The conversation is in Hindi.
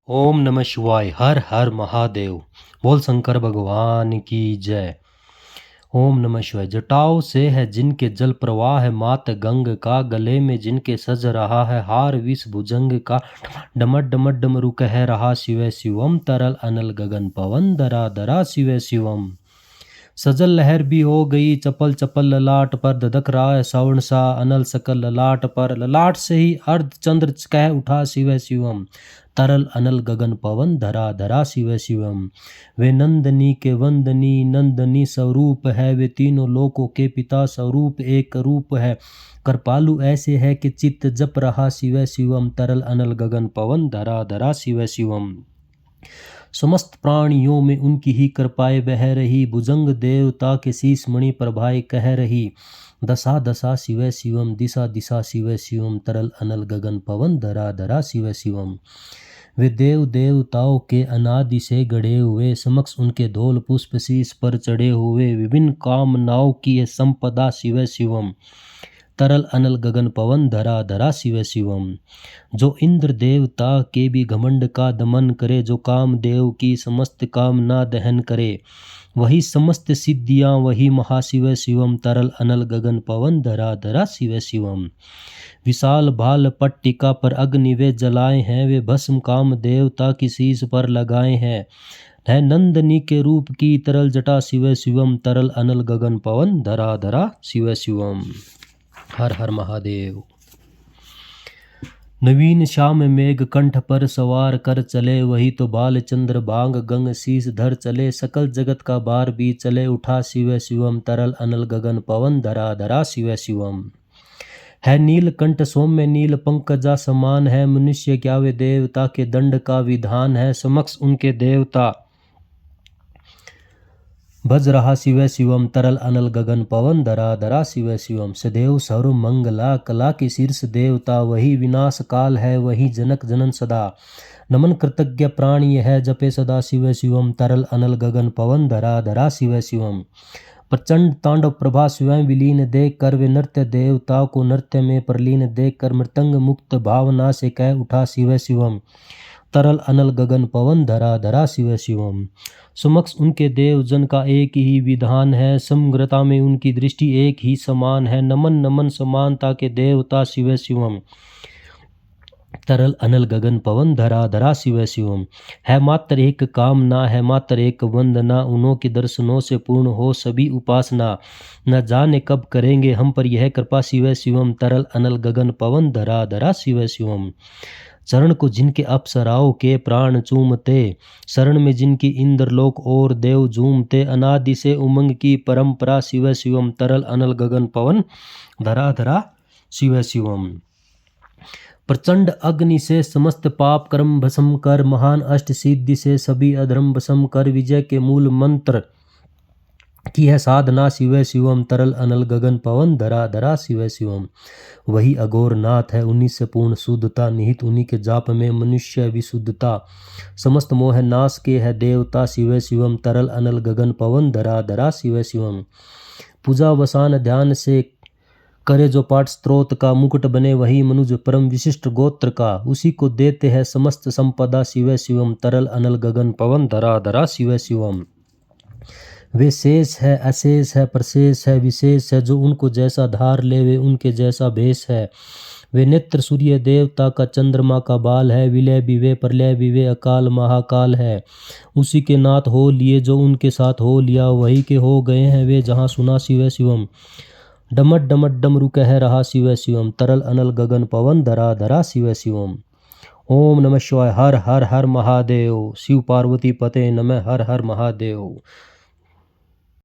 ओम नमः शिवाय। हर हर महादेव। बोल शंकर भगवान की जय। ओम नमः शिवाय। जटाओं से है जिनके जल प्रवाह है मात गंग का, गले में जिनके सज रहा है हार विष भुजंग का, डमट डमट डमरू कह रहा शिव शिवम, तरल अनल गगन पवन धरा धरा शिव शिवम। सजल लहर भी हो गई चपल चपल ललाट पर, धधक रहा है श्रवण सा अनल सकल ललाट पर, ललाट से ही अर्ध चंद्र कह उठा शिव शिवम, तरल अनल गगन पवन धरा धरा शिव शिवम। वे नंदनी के वंदनी नंदनी स्वरूप है, वे तीनों लोकों के पिता स्वरूप एक रूप है, कृपालु ऐसे है कि चित्त जप रहा शिव शिवम, तरल अनल गगन पवन धरा धरा शिव शिवम। समस्त प्राणियों में उनकी ही कृपाएं बह रही, भुजंग देवता के शीश मणि प्रभाएं कह रही, दशा दशा शिव शिवम, दिशा दिशा शिव शिवम, तरल अनल गगन पवन धरा धरा शिव शिवम। वे देव देवताओं के अनादि से गढ़े हुए, समक्ष उनके धौल पुष्प शीश पर चढ़े हुए, विभिन्न कामनाओं की संपदा शिव शिवम, तरल अनल गगन पवन धरा धरा शिव शिवम। जो इंद्र देवता के भी घमंड का दमन करे, जो कामदेव की समस्त कामना दहन करे, वही समस्त सिद्धियां वही महाशिव शिवम, तरल अनल गगन पवन धरा धरा शिव शिवम। विशाल भाल पट्टिका पर अग्नि वे जलाए हैं, वे भस्म काम देवता की शीश पर लगाए हैं, है नंदनी के रूप की तरल जटा शिव शिवम, तरल अनल गगन पवन धरा धरा शिव शिवम। हर हर महादेव। नवीन श्याम मेघ कंठ पर सवार कर चले, वही तो बाल चंद्र बांग गंग शीस धर चले, सकल जगत का बार भी चले उठा शिव शिवम, तरल अनल गगन पवन धरा धरा शिव शिवम। है नीलकंठ सौम्य नील पंकजा समान है, मनुष्य क्या वे देवता के दंड का विधान है, समक्ष उनके देवता भज रहा शिव शिवम, तरल अनल गगन पवन धरा धरा शिव शिवम। सदैव सर्व मंगला कला के शीर्ष देवता, वही विनाश काल है वही जनक जनन सदा, नमन कृतज्ञ प्राणी है जपे सदा शिव शिवम, तरल अनल गगन पवन धरा धरा शिव शिवम। प्रचंड तांडव प्रभा स्वयं विलीन देख कर, वे नृत्य देवता को नृत्य में प्रलीन देख कर, मृतंग मुक्त भावना से कह उठा शिव शिवम, तरल अनल गगन पवन धरा धरा शिव शिवम। समक्ष उनके देवजन का एक ही विधान है, समग्रता में उनकी दृष्टि एक ही समान है, नमन नमन समानता के देवता शिव शिवम, तरल अनल गगन पवन धरा धरा शिव शिवम। है मात्र एक कामना है मात्र एक वंदना, उन्हों के दर्शनों से पूर्ण हो सभी उपासना, न जाने कब करेंगे हम पर यह कृपा शिव शिवम, तरल अनल गगन पवन धरा धरा शिव शिवम। चरण को जिनके अप्सराओं के प्राण चूमते, शरण में जिनकी इंद्रलोक और देव झूमते, अनादि से उमंग की परंपरा शिव शिवम, तरल अनल गगन पवन धरा धरा शिव शिवम। प्रचंड अग्नि से समस्त पाप कर्म भस्म कर, महान अष्ट सिद्धि से सभी अधर्म भस्म कर, विजय के मूल मंत्र की है साधना शिव शिवम, तरल अनल गगन पवन धरा धरा शिव शिवम। वही अघोर नाथ है उन्हीं से पूर्ण शुद्धता, निहित उन्हीं के जाप में मनुष्य विशुद्धता, समस्त मोह नाश के है देवता शिव शिवम, तरल अनल गगन पवन धरा धरा शिव शिवम। पूजा वसान ध्यान से करे जो पाठ स्त्रोत का, मुकुट बने वही मनुज परम विशिष्ट गोत्र का, उसी को देते हैं समस्त संपदा शिव शिवम, तरल अनल गगन पवन धरा धरा शिव शिवम। वे शेष है अशेष है प्रशेष है विशेष है, जो उनको जैसा धार ले वे उनके जैसा भेष है, वे नेत्र सूर्य देवता का चंद्रमा का बाल है, विलय भी वे प्रलय भी वे अकाल महाकाल है, उसी के नाथ हो लिए जो उनके साथ हो लिया, वही के हो गए हैं वे जहाँ सुना शिव शिवम, डमट डमट डमरू कह रहा शिव शिवम, तरल अनल गगन पवन धरा धरा शिव शिवम। ओम नमः शिवाय। हर हर हर महादेव। शिव पार्वती पते नमः। हर हर महादेव।